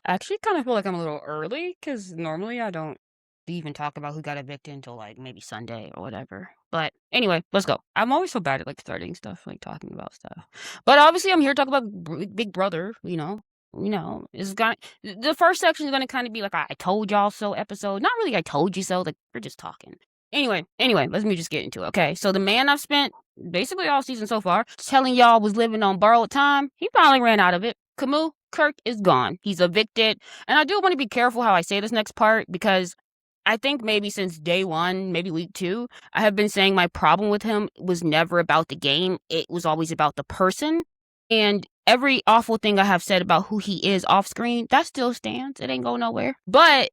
I actually kind of feel like I'm a little early because normally I don't even talk about who got evicted until like maybe Sunday or whatever. But anyway, let's go. I'm always so bad at like starting stuff, like talking about stuff. But obviously, I'm here to talk about Big Brother. It's gonna the first section is gonna kind of be like I told y'all so episode. Not really, I told you so. Like we're just talking. Anyway, let me just get into it. Okay, so the man I've spent basically all season so far telling y'all was living on borrowed time, he finally ran out of it. Kamu Kirk is gone. He's evicted. And I do want to be careful how I say this next part because I think maybe since day one, maybe week two, I have been saying my problem with him was never about the game. It was always about the person. And every awful thing I have said about who he is off screen, that still stands. It ain't going nowhere. But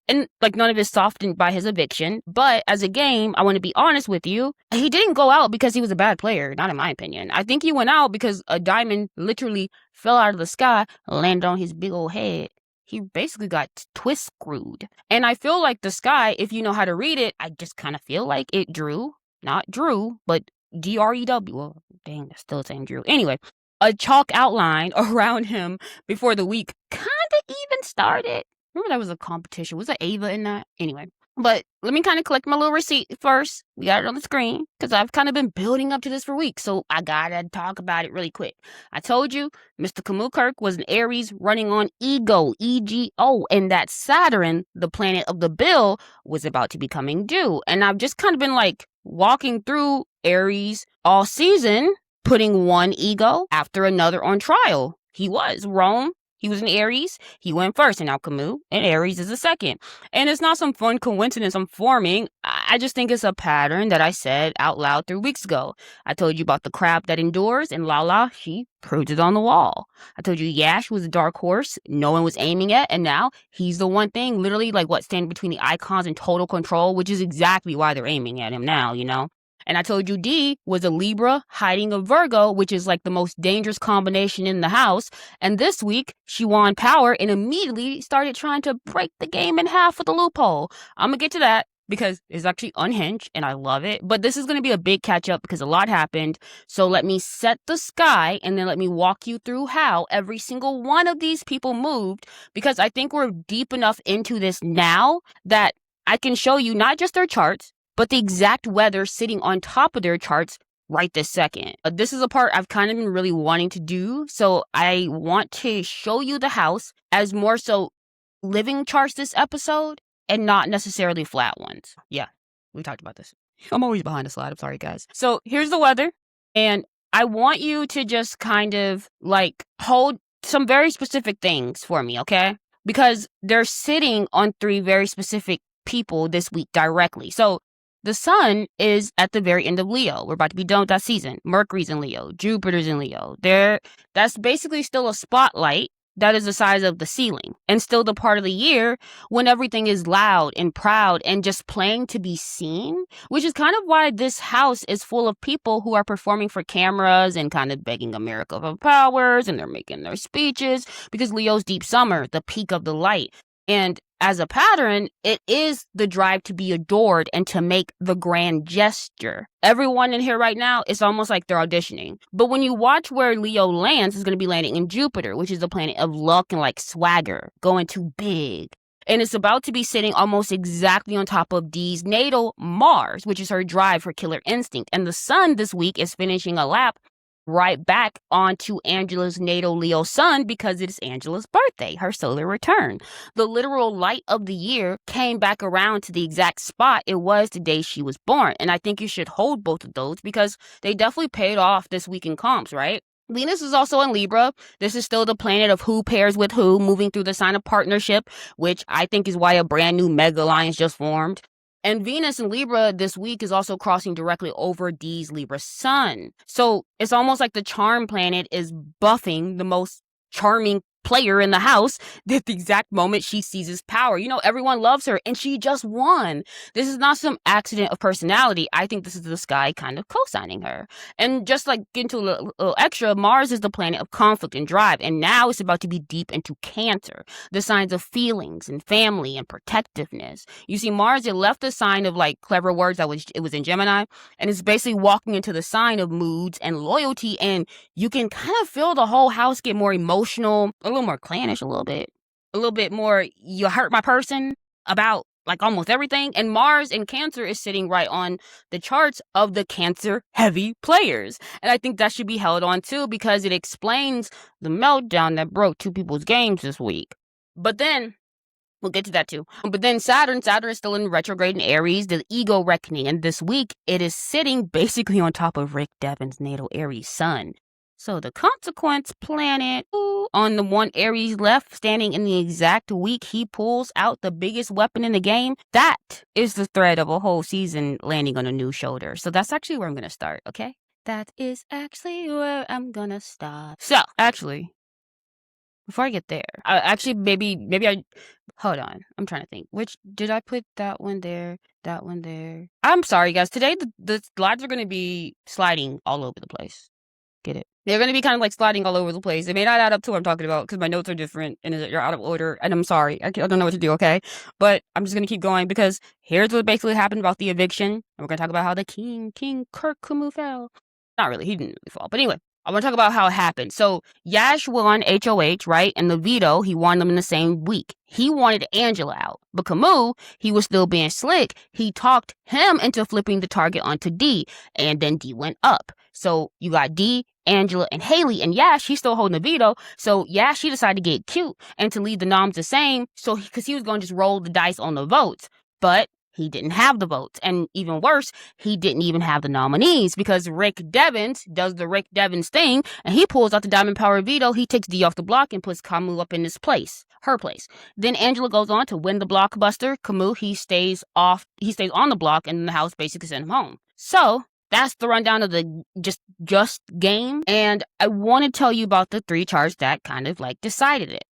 and like none of it softened by his eviction. But as a game, I want to be honest with you. He didn't go out because he was a bad player, not in my opinion. I think he went out because a diamond literally fell out of the sky, landed on his big old head. He basically got twist screwed. And I feel like the sky, if you know how to read it, I just kind of feel like it drew, not drew, but DREW. Well, dang, that's still saying drew. Anyway, a chalk outline around him before the week kind of even started. Remember that was a competition. Was it Ava in that? Anyway. But let me kind of collect my little receipt first. We got it on the screen because I've kind of been building up to this for weeks. So I got to talk about it really quick. I told you Mr. Kamu Kirk was an Aries running on ego, EGO, and that Saturn, the planet of the bill, was about to be coming due. And I've just kind of been like walking through Aries all season, putting one ego after another on trial. He was Rome. He was an Aries. He went first, and now Kamu and Aries is the second. And it's not some fun coincidence I'm forming. I just think it's a pattern that I said out loud 3 weeks ago. I told you about the crab that endures, and Lala, she proved it on the wall. I told you Yash was a dark horse no one was aiming at, and now he's the one thing, literally, like what, standing between the icons and total control, which is exactly why they're aiming at him now, you know? And I told you Dee was a Libra hiding a Virgo, which is like the most dangerous combination in the house. And this week, she won power and immediately started trying to break the game in half with a loophole. I'm going to get to that because it's actually unhinged and I love it. But this is going to be a big catch up because a lot happened. So let me set the sky and then let me walk you through how every single one of these people moved, because I think we're deep enough into this now that I can show you not just their charts, but the exact weather sitting on top of their charts right this second. This is a part I've kind of been really wanting to do. So I want to show you the house as more so living charts this episode and not necessarily flat ones. Yeah, we talked about this. I'm always behind the slide. I'm sorry, guys. So here's the weather. And I want you to just kind of like hold some very specific things for me, okay? Because they're sitting on 3 very specific people this week directly. So the sun is at the very end of Leo. We're about to be done with that season. Mercury's in Leo. Jupiter's in Leo. That's basically still a spotlight that is the size of the ceiling, and still the part of the year when everything is loud and proud and just playing to be seen, which is kind of why this house is full of people who are performing for cameras and kind of begging America for powers, and they're making their speeches because Leo's deep summer, the peak of the light. And as a pattern, it is the drive to be adored and to make the grand gesture. Everyone in here right now, it's almost like they're auditioning. But when you watch where Leo lands, it's going to be landing in Jupiter, which is the planet of luck and like swagger, going too big. And it's about to be sitting almost exactly on top of Dee's natal Mars, which is her drive for killer instinct. And the sun this week is finishing a lap right back onto Angela's natal Leo sun because it is Angela's birthday, her solar return. The literal light of the year came back around to the exact spot it was the day she was born. And I think you should hold both of those because they definitely paid off this week in comps, right? Venus is also in Libra. This is still the planet of who pairs with who, moving through the sign of partnership, which I think is why a brand new mega alliance just formed. And Venus in Libra this week is also crossing directly over Dee's Libra sun. So it's almost like the charm planet is buffing the most charming player in the house at the exact moment she seizes power. You know, everyone loves her and she just won. This is not some accident of personality. I think this is the sky kind of co-signing her. And just like get into a little extra, Mars is the planet of conflict and drive. And now it's about to be deep into Cancer, the signs of feelings and family and protectiveness. You see, Mars, it left the sign of like clever words it was in Gemini, and it's basically walking into the sign of moods and loyalty. And you can kind of feel the whole house get more emotional, a little more clannish a little bit. a little bit more, you hurt my person about like almost everything. And Mars in Cancer is sitting right on the charts of the Cancer heavy players. And I think that should be held on too, because it explains the meltdown that broke two people's games this week. But then we'll get to that too. But then Saturn is still in retrograde in Aries, the ego reckoning. And this week, it is sitting basically on top of Rick Devens' natal Aries sun. So the consequence planet on the one Aries left standing in the exact week he pulls out the biggest weapon in the game, that is the thread of a whole season landing on a new shoulder. So that's actually where I'm going to start, okay? That is actually where I'm going to start. So, actually, before I get there, maybe I, hold on. I'm trying to think. Which, did I put that one there? That one there? I'm sorry, guys. Today, the slides are going to be sliding all over the place. Get it? They're going to be kind of like sliding all over the place. It may not add up to what I'm talking about because my notes are different and you're out of order. And I'm sorry. I don't know what to do, okay? But I'm just going to keep going because here's what basically happened about the eviction. And we're going to talk about how the King Kamu fell. Not really. He didn't really fall. But anyway, I want to talk about how it happened. So Yash won HOH, right? And the veto, he won them in the same week. He wanted Angela out. But Kamu, he was still being slick. He talked him into flipping the target onto Dee. And then Dee went up. So you got Dee, Angela, and Haley. And Yash, he's still holding the veto. So Yash, he decided to get cute and to leave the noms the same. So because he was going to just roll the dice on the votes. But he didn't have the votes. And even worse, he didn't even have the nominees because Rick Devens does the Rick Devens thing and he pulls out the Diamond Power of Veto. He takes Dee off the block and puts Kamu up in his place, her place. Then Angela goes on to win the blockbuster. Kamu, he stays on the block and the house basically sent him home. So that's the rundown of the just game. And I want to tell you about the three charts that kind of like decided it.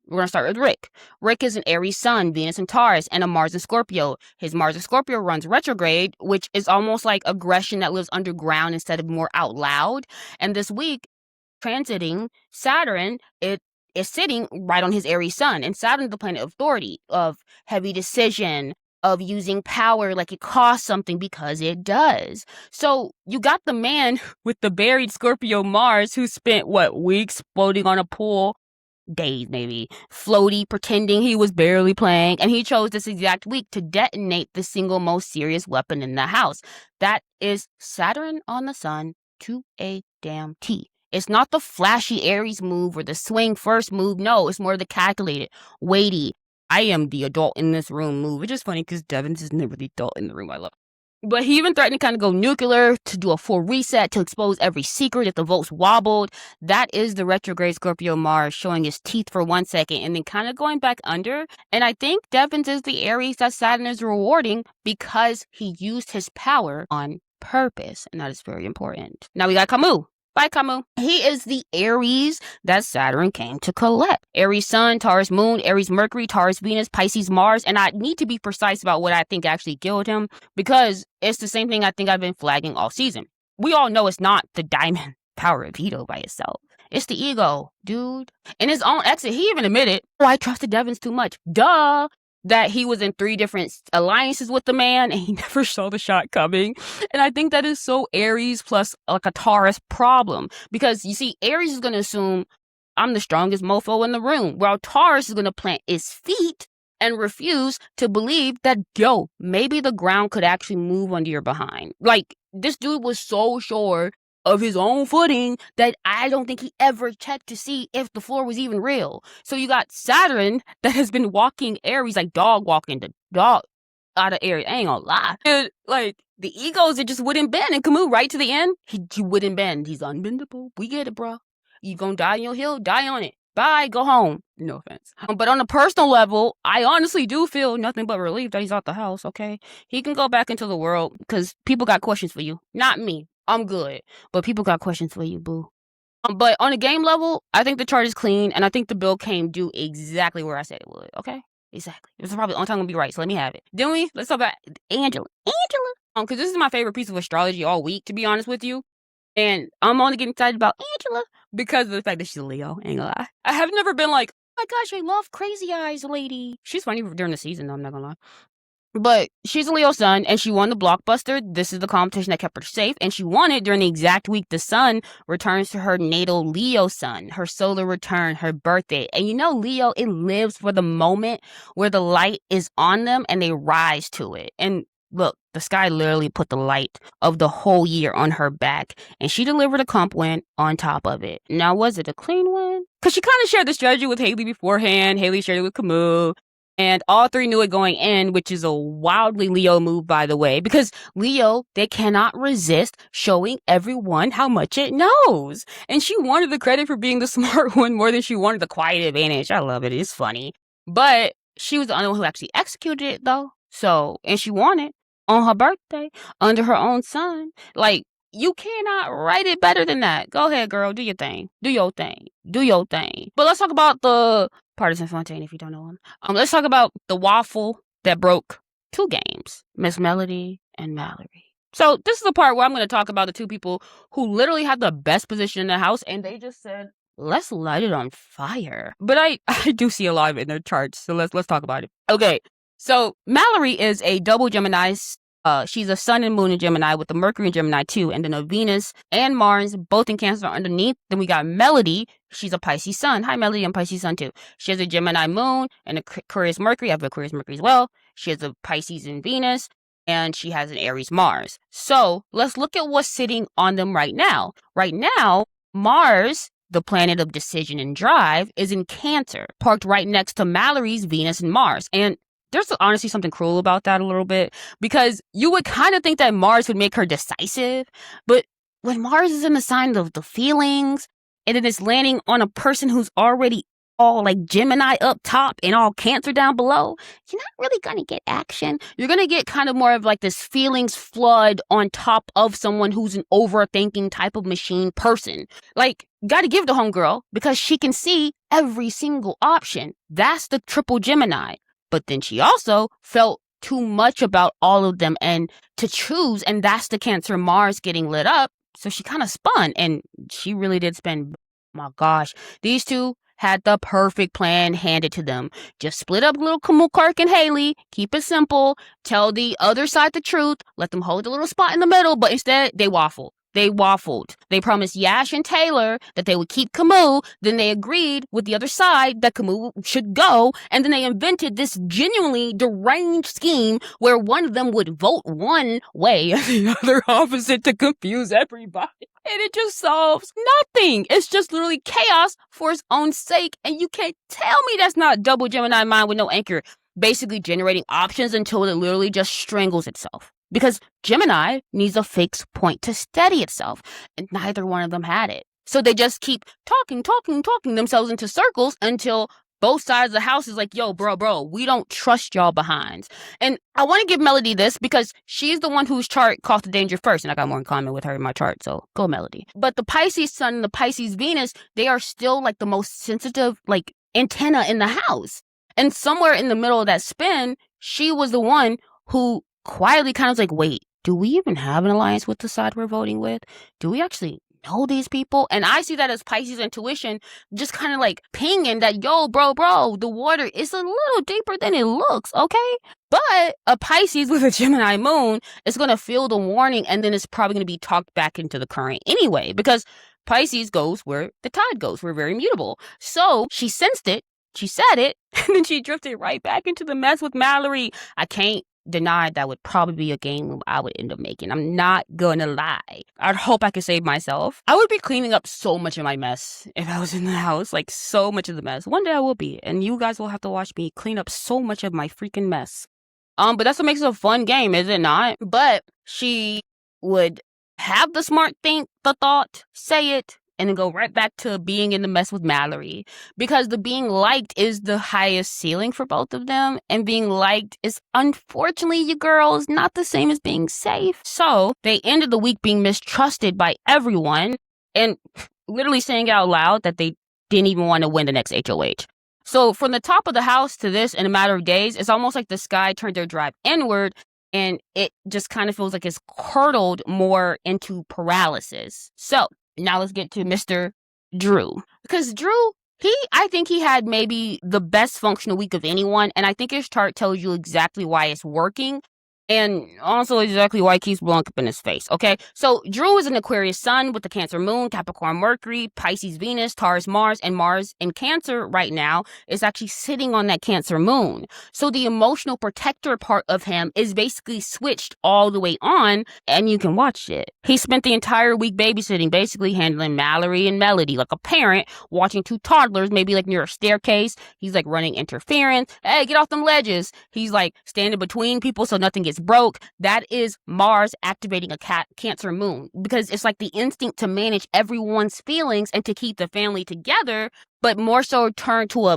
We're going to start with Rick. Rick is an Aries sun, Venus in Taurus, and a Mars in Scorpio. His Mars in Scorpio runs retrograde, which is almost like aggression that lives underground instead of more out loud. And this week, transiting Saturn, it is sitting right on his Aries sun. And Saturn is the planet of authority, of heavy decision, of using power like it costs something because it does. So you got the man with the buried Scorpio Mars who spent, weeks floating on a pool, days maybe, floaty, pretending he was barely playing, and he chose this exact week to detonate the single most serious weapon in the house. That is Saturn on the sun to a damn T. It's not the flashy Aries move or the swing first move. No, it's more the calculated, weighty, I am the adult in this room move. It's just funny because Devens is never the adult in the room. I love. But he even threatened to kind of go nuclear, to do a full reset, to expose every secret if the votes wobbled. That is the retrograde Scorpio Mars showing his teeth for 1 second and then kind of going back under. And I think Devens is the Aries that Saturn is rewarding because he used his power on purpose. And that is very important. Now we got Kamu. Bye, Kamu. He is the Aries that Saturn came to collect. Aries Sun, Taurus Moon, Aries Mercury, Taurus Venus, Pisces Mars. And I need to be precise about what I think actually killed him because it's the same thing I think I've been flagging all season. We all know it's not the Diamond Power of Veto by itself. It's the ego, dude. In his own exit, he even admitted, I trusted Devens too much. Duh. That he was in 3 different alliances with the man and he never saw the shot coming. And I think that is so Aries plus like a Taurus problem. Because you see, Aries is going to assume I'm the strongest mofo in the room, while Taurus is going to plant his feet and refuse to believe that, maybe the ground could actually move under your behind. Like, this dude was so sure of his own footing that I don't think he ever checked to see if the floor was even real. So you got Saturn that has been walking Aries like dog walking the dog out of Aries. I ain't gonna lie. And, like, the egos, it just wouldn't bend. And Kamu, right to the end, he wouldn't bend. He's unbendable. We get it, bro. You gonna die on your hill? Die on it. Bye, go home. No offense. But on a personal level, I honestly do feel nothing but relief that he's out the house, okay? He can go back into the world because people got questions for you. Not me. I'm good. But people got questions for you, boo. But on a game level, I think the chart is clean, and I think the bill came due exactly where I said it would, okay? Exactly. It was probably the only time I'm gonna be right, so let me have it. Then let's talk about Angela. Because this is my favorite piece of astrology all week, to be honest with you. And I'm only getting excited about Angela because of the fact that she's a Leo. Ain't gonna lie. I have never been like, oh my gosh, I love Crazy Eyes lady. She's funny during the season, though, I'm not gonna lie. But she's a Leo sun, and she won the blockbuster. This is the competition that kept her safe, and she won it during the exact week the sun returns to her natal Leo sun, her solar return, her birthday. And you know, Leo, it lives for the moment where the light is on them and they rise to it. And look, the sky literally put the light of the whole year on her back, and she delivered a comp win on top of it. Now, was it a clean win? Because she kind of shared the strategy with Haley beforehand. Haley shared it with Kamu. And all three knew it going in, which is a wildly Leo move, by the way, because Leo, they cannot resist showing everyone how much it knows. And she wanted the credit for being the smart one more than she wanted the quiet advantage. I love it. It's funny. But she was the only one who actually executed it, though. So, and she won it on her birthday under her own sun. Like, you cannot write it better than that. Go ahead, girl. Do your thing. Do your thing. Do your thing. But let's talk about the Partisan Fontaine, if you don't know him. Let's talk about the waffle that broke 2 games, Miss Melody and Mallory. So this is the part where I'm going to talk about the 2 people who literally had the best position in the house, and they just said, let's light it on fire. But I do see a lot of it in their charts, so let's talk about it. Okay, so Mallory is a double Gemini. She's a sun and moon in Gemini with the Mercury in Gemini too, and then a Venus and Mars both in Cancer underneath. Then we got Melody. She's a Pisces sun. Hi, Melody. I'm Pisces sun too. She has a Gemini moon and a Aquarius Mercury. I have Aquarius Mercury as well. She has a Pisces and Venus, and she has an Aries Mars. So let's look at what's sitting on them right now. Right now, Mars, the planet of decision and drive, is in Cancer, parked right next to Mallory's Venus and Mars. And there's honestly something cruel about that a little bit, because you would kind of think that Mars would make her decisive, but when Mars is in the sign of the feelings, and then it's landing on a person who's already all like Gemini up top and all Cancer down below, you're not really gonna get action. You're gonna get kind of more of like this feelings flood on top of someone who's an overthinking type of machine person. Like, gotta give the homegirl, because she can see every single option. That's the triple Gemini. But then she also felt too much about all of them and to choose, and that's the Cancer Mars getting lit up. So she kind of spun, and she really did spin. My gosh, these 2 had the perfect plan handed to them. Just split up little Kamu, Clark, and Haley. Keep it simple. Tell the other side the truth. Let them hold a little spot in the middle, but instead they waffle. They waffled. They promised Yash and Taylor that they would keep Kamu. Then they agreed with the other side that Kamu should go. And then they invented this genuinely deranged scheme where one of them would vote one way and the other opposite to confuse everybody. And it just solves nothing. It's just literally chaos for its own sake. And you can't tell me that's not double Gemini mind with no anchor, basically generating options until it literally just strangles itself. Because Gemini needs a fixed point to steady itself, and neither one of them had it. So they just keep talking themselves into circles until both sides of the house is like, yo, bro, we don't trust y'all behinds. And I want to give Melody this because she's the one whose chart caught the danger first, and I got more in common with her in my chart, so go Melody. But the Pisces Sun and the Pisces Venus, they are still like the most sensitive like antenna in the house. And somewhere in the middle of that spin, she was the one who quietly kind of was like, wait, do we even have an alliance with the side we're voting with? Do we actually know these people? And I see that as Pisces intuition just kind of like pinging that, yo, bro, the water is a little deeper than it looks, okay? But a Pisces with a Gemini moon is going to feel the warning, and then it's probably going to be talked back into the current anyway, because Pisces goes where the tide goes. We're very mutable. So she sensed it, she said it, and then she drifted right back into the mess with Mallory. I can't deny that would probably be a game move I would end up making. I'm not gonna lie. I'd hope I could save myself. I would be cleaning up so much of my mess if I was in the house, like so much of the mess. One day I will be, and you guys will have to watch me clean up so much of my freaking mess. But that's what makes it a fun game, is it not? But she would have the smart think, the thought, say it, and then go right back to being in the mess with Mallory. Because the being liked is the highest ceiling for both of them. And being liked is, unfortunately, you girls, not the same as being safe. So they ended the week being mistrusted by everyone and literally saying out loud that they didn't even want to win the next HOH. So from the top of the house to this in a matter of days, it's almost like the sky turned their drive inward, and it just kind of feels like it's curdled more into paralysis. So now let's get to Mr. Drew. Because Drew, I think he had maybe the best functional week of anyone, and I think his chart tells you exactly why it's working, and also exactly why he keeps blowing up in his face, okay? So, Drew is an Aquarius sun with the Cancer moon, Capricorn Mercury, Pisces Venus, Taurus Mars, and Mars in Cancer right now is actually sitting on that Cancer moon. So, the emotional protector part of him is basically switched all the way on, and you can watch it. He spent the entire week babysitting, basically handling Mallory and Melody like a parent, watching two toddlers, maybe like near a staircase. He's like running interference. Hey, get off them ledges. He's like standing between people so nothing gets broke. That is Mars activating a Cancer moon, because it's like the instinct to manage everyone's feelings and to keep the family together, but more so turn to a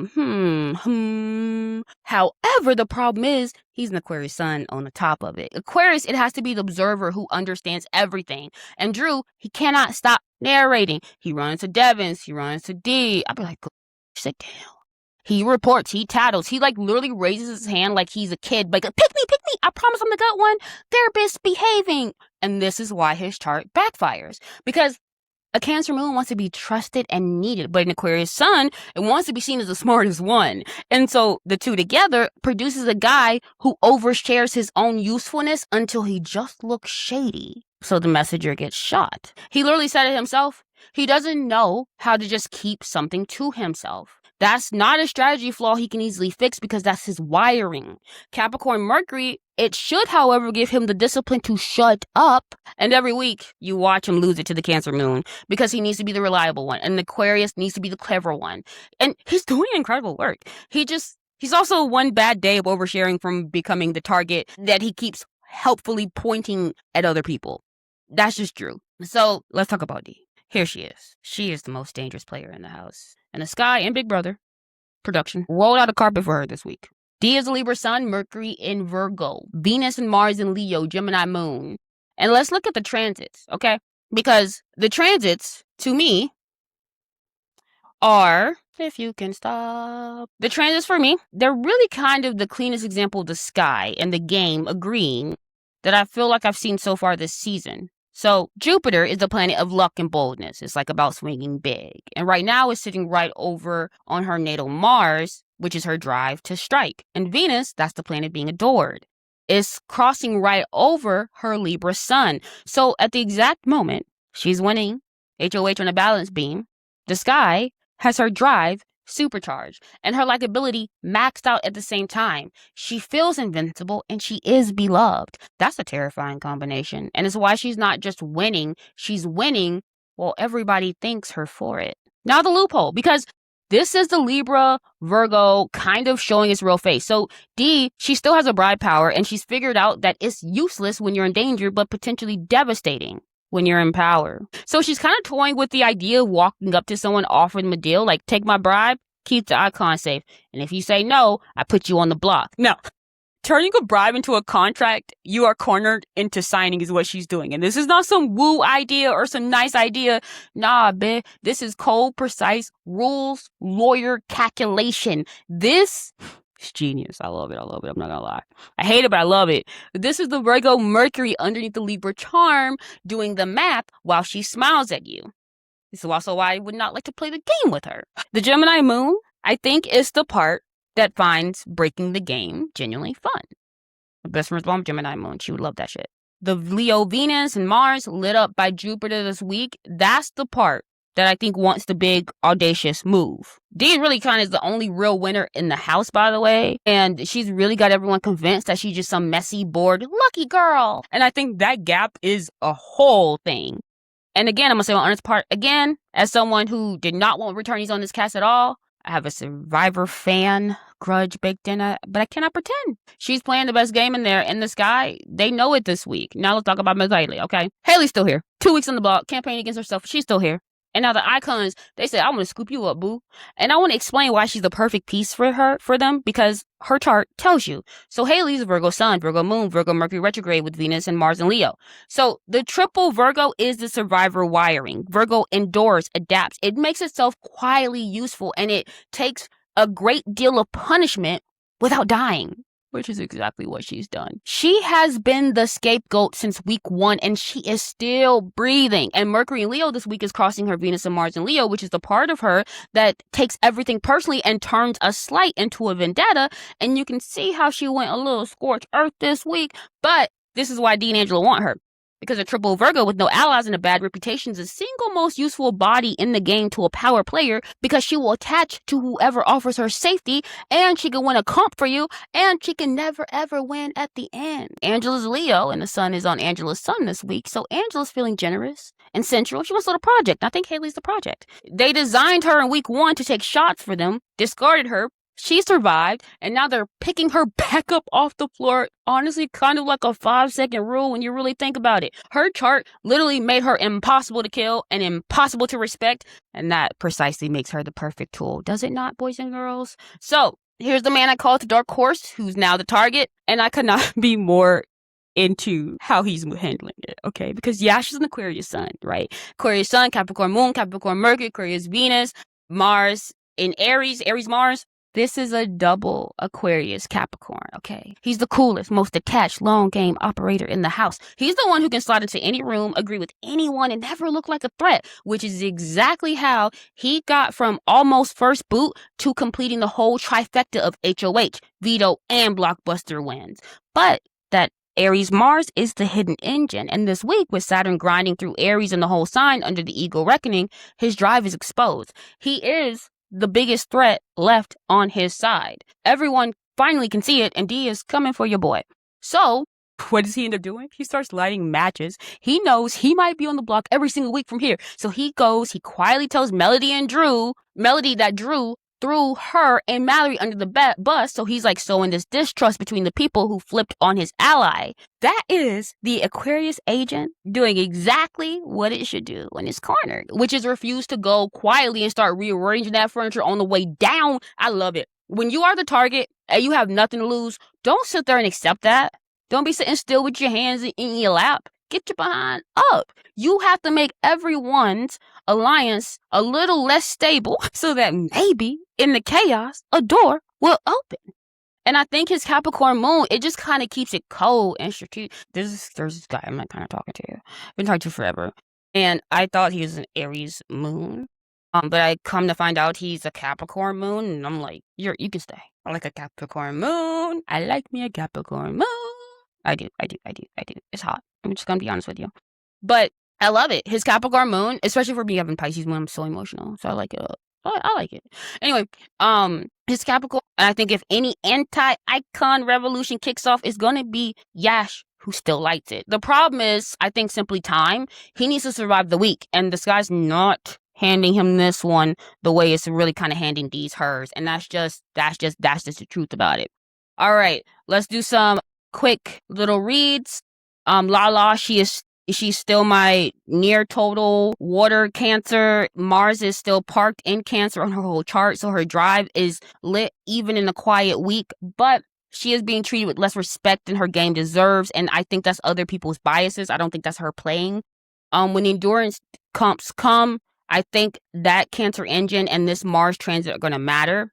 However, the problem is he's an Aquarius sun on the top of it. Aquarius, it has to be the observer who understands everything. And Drew, he cannot stop narrating. He runs to Devens, he runs to Dee. I'll be like, sit down. He reports, he tattles, he like literally raises his hand like he's a kid, like, pick me, I promise I'm the good one, they're misbehaving. And this is why his chart backfires, because a Cancer moon wants to be trusted and needed, but an Aquarius sun, it wants to be seen as the smartest one. And so the two together produces a guy who overshares his own usefulness until he just looks shady. So the messenger gets shot. He literally said it himself. He doesn't know how to just keep something to himself. That's not a strategy flaw he can easily fix, because that's his wiring. Capricorn Mercury, it should, however, give him the discipline to shut up. And every week, you watch him lose it to the Cancer moon, because he needs to be the reliable one, and the Aquarius needs to be the clever one. And he's doing incredible work. He's also one bad day of oversharing from becoming the target that he keeps helpfully pointing at other people. That's just true. So let's talk about Dee. Here she is. She is the most dangerous player in the house. And the Sky and Big Brother production rolled out a carpet for her this week. Dee is a Libra sun, Mercury in Virgo, Venus and Mars in Leo, Gemini moon. And let's look at the transits, okay? Because the transits, to me, are, if you can stop, the transits for me, they're really kind of the cleanest example of the Sky and the game agreeing that I feel like I've seen so far this season. So Jupiter is the planet of luck and boldness. It's like about swinging big. And right now it's sitting right over on her natal Mars, which is her drive to strike. And Venus, that's the planet being adored, is crossing right over her Libra sun. So at the exact moment she's winning HOH on a balance beam, the Sky has her drive supercharged and her likability maxed out at the same time. She feels invincible and she is beloved. That's a terrifying combination. And it's why she's not just winning, she's winning while everybody thanks her for it. Now the loophole, because this is the Libra Virgo kind of showing its real face. So Dee, she still has a bride power, and she's figured out that it's useless when you're in danger, but potentially devastating when you're in power. So she's kind of toying with the idea of walking up to someone, offering them a deal, like, take my bribe, keep the icon safe. And if you say no, I put you on the block. No. Turning a bribe into a contract, you are cornered into signing is what she's doing. And this is not some woo idea or some nice idea. Nah, bitch. This is cold, precise, rules, lawyer calculation. This is genius. I love it. I'm not gonna lie. I hate it, but I love it. This is the Virgo Mercury underneath the Libra charm doing the math while she smiles at you. This is also why I would not like to play the game with her. The Gemini moon, I think, is the part that finds breaking the game genuinely fun. My best friend's mom, Gemini moon. She would love that shit. The Leo Venus and Mars lit up by Jupiter this week. That's the part that I think wants the big, audacious move. Dee really kind of is the only real winner in the house, by the way. And she's really got everyone convinced that she's just some messy, bored, lucky girl. And I think that gap is a whole thing. And again, I'm going to say my honest part again, as someone who did not want returnees on this cast at all, I have a Survivor fan grudge baked in, but I cannot pretend. She's playing the best game in there, in the Sky. They know it this week. Now let's talk about Ms. Haley, okay? Haley's still here. 2 weeks on the block, campaigning against herself. She's still here. And now the icons, they say, I want to scoop you up, boo. And I want to explain why she's the perfect piece for them, because her chart tells you. So Haley's a Virgo sun, Virgo moon, Virgo Mercury retrograde with Venus and Mars and Leo. So the triple Virgo is the survivor wiring. Virgo endures, adapts. It makes itself quietly useful, and it takes a great deal of punishment without dying. which is exactly what she's done. She has been the scapegoat since week 1, and she is still breathing. And Mercury in Leo this week is crossing her Venus and Mars in Leo, which is the part of her that takes everything personally and turns a slight into a vendetta. And you can see how she went a little scorched earth this week. But this is why Dee and Angela want her. Because a triple Virgo with no allies and a bad reputation is the single most useful body in the game to a power player, because she will attach to whoever offers her safety, and she can win a comp for you, and she can never ever win at the end. Angela's Leo, and the sun is on Angela's sun this week, so Angela's feeling generous and sensual. She wants a little project. I think Haley's the project. They designed her in week 1 to take shots for them, discarded her. She survived, and now they're picking her back up off the floor. Honestly, kind of like a 5-second rule when you really think about it. Her chart literally made her impossible to kill and impossible to respect, and that precisely makes her the perfect tool. Does it not, boys and girls? So, here's the man I call the Dark Horse, who's now the target, and I could not be more into how he's handling it, okay? Because Yash is an Aquarius sun, right? Aquarius sun, Capricorn moon, Capricorn Mercury, Aquarius Venus, Mars in Aries, Aries Mars. This is a double Aquarius Capricorn, okay? He's the coolest, most attached, long game operator in the house. He's the one who can slide into any room, agree with anyone, and never look like a threat, which is exactly how he got from almost first boot to completing the whole trifecta of HOH, veto, and blockbuster wins. But that Aries Mars is the hidden engine, and this week, with Saturn grinding through Aries and the whole sign under the ego reckoning, his drive is exposed. He is the biggest threat left on his side. Everyone finally can see it, and Dee is coming for your boy. So, what does he end up doing? He starts lighting matches. He knows he might be on the block every single week from here. So he quietly tells Melody that Drew threw her and Mallory under the bus, so he's like sowing this distrust between the people who flipped on his ally. That is the Aquarius agent doing exactly what it should do when it's cornered, which is refuse to go quietly and start rearranging that furniture on the way down. I love it. When you are the target and you have nothing to lose, don't sit there and accept that. Don't be sitting still with your hands in your lap. Get your behind up. You have to make everyone's alliance a little less stable so that maybe in the chaos, a door will open. And I think his Capricorn moon, it just kind of keeps it cold and strategic. There's this guy I'm not kind of talking to. I've been talking to forever. And I thought he was an Aries moon. But I come to find out he's a Capricorn moon. And I'm like, you can stay. I like a Capricorn moon. I like me a Capricorn moon. I do. It's hot. I'm just gonna be honest with you. But I love it. His Capricorn moon, especially for me having Pisces moon, I'm so emotional. So I like it. I like it. Anyway, his Capricorn, and I think if any anti-icon revolution kicks off, it's gonna be Yash, who still lights it. The problem is, I think, simply time. He needs to survive the week, and this guy's not handing him this one the way it's really kind of handing Dee's hers, and that's just the truth about it. All right, let's do some quick little reads. Lala, she's still my near total water Cancer. Mars is still parked in Cancer on her whole chart, so her drive is lit even in a quiet week, but she is being treated with less respect than her game deserves, and I think that's other people's biases. I don't think that's her playing. When the endurance comps come, I think that Cancer engine and this Mars transit are going to matter.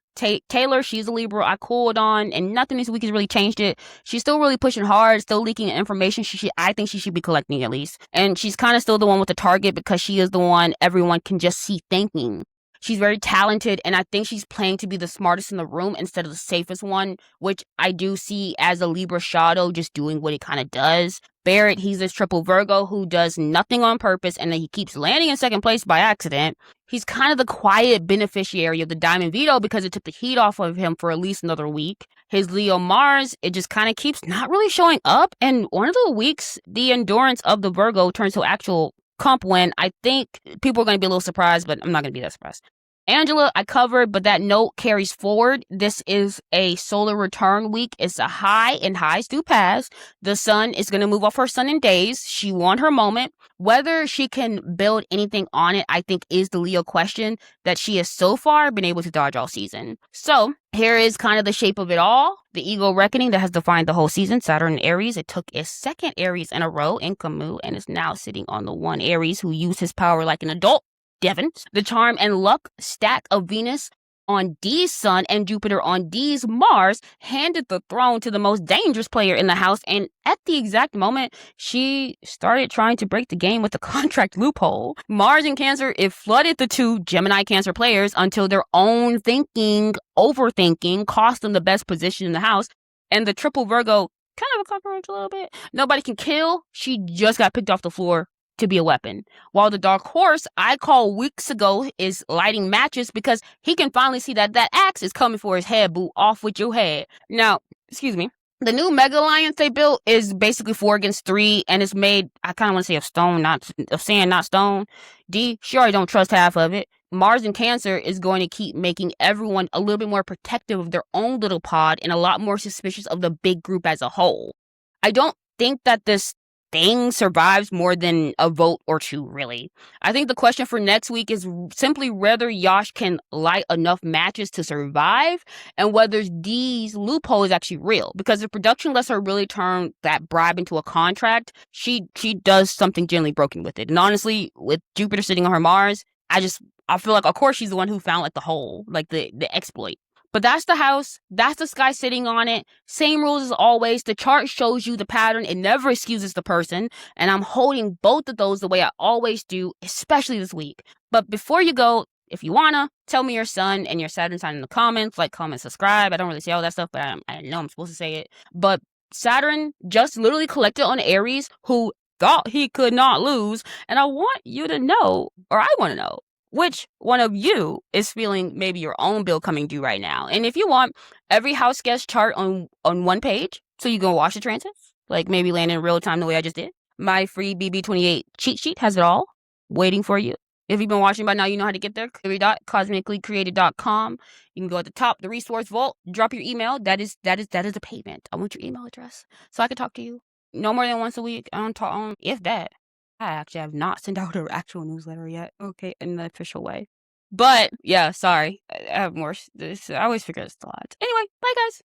Taylor, she's a Libra. I cooled on, and nothing this week has really changed it. She's still really pushing hard, still leaking information. I think she should be collecting at least. And she's kind of still the one with the target because she is the one everyone can just see thinking. She's very talented, and I think she's playing to be the smartest in the room instead of the safest one, which I do see as a Libra shadow just doing what it kind of does. Barrett, he's this triple Virgo who does nothing on purpose, and then he keeps landing in second place by accident. He's kind of the quiet beneficiary of the Diamond Veto because it took the heat off of him for at least another week. His Leo Mars, it just kind of keeps not really showing up, and one of the weeks, the endurance of the Virgo turns to actual comp win. I think people are going to be a little surprised, but I'm not going to be that surprised. Angela, I covered, but that note carries forward. This is a solar return week. It's a high, and highs do pass. The sun is going to move off her sun in days. She won her moment. Whether she can build anything on it, I think, is the Leo question that she has so far been able to dodge all season. So here is kind of the shape of it all. The ego reckoning that has defined the whole season. Saturn and Aries. It took its second Aries in a row in Kamu and is now sitting on the one Aries who used his power like an adult. Devens. The charm and luck stack of Venus on Dee's sun and Jupiter on Dee's Mars handed the throne to the most dangerous player in the house, and at the exact moment, she started trying to break the game with the contract loophole. Mars in Cancer, it flooded the two Gemini Cancer players until their own overthinking cost them the best position in the house, and the triple Virgo, kind of a cockroach a little bit, nobody can kill, she just got picked off the floor to be a weapon. While the dark horse I called weeks ago is lighting matches because he can finally see that axe is coming for his head, boo. Off with your head. Now, excuse me. The new Mega Alliance they built is basically 4 against 3, and it's made, I kind of want to say of sand, not stone. D, she already don't trust half of it. Mars in Cancer is going to keep making everyone a little bit more protective of their own little pod and a lot more suspicious of the big group as a whole. I don't think that this thing survives more than a vote or two, really. I think the question for next week is simply whether Yash can light enough matches to survive and whether Dee's loophole is actually real. Because if production lets her really turn that bribe into a contract, she does something generally broken with it. And honestly, with Jupiter sitting on her Mars, I feel like, of course, she's the one who found like the hole, like the exploit. But that's the house. That's the sky sitting on it. Same rules as always. The chart shows you the pattern. It never excuses the person. And I'm holding both of those the way I always do, especially this week. But before you go, if you wanna, tell me your sun and your Saturn sign in the comments. Like, comment, subscribe. I don't really say all that stuff, but I know I'm supposed to say it. But Saturn just literally collected on Aries, who thought he could not lose. And I want you to know, or I want to know, which one of you is feeling maybe your own bill coming due right now. And if you want every house guest chart on one page, so you can watch the transits, like maybe land in real time the way I just did, my free BB28 cheat sheet has it all waiting for you. If you've been watching by now, you know how to get there. cosmicallycreated.com. You can go at the top, the resource vault, drop your email. That is a payment. I want your email address so I can talk to you. No more than once a week. I don't talk on, if that. I actually have not sent out an actual newsletter yet. Okay, in the official way. But yeah, sorry. I have more. I always figure this a lot. Anyway, bye guys.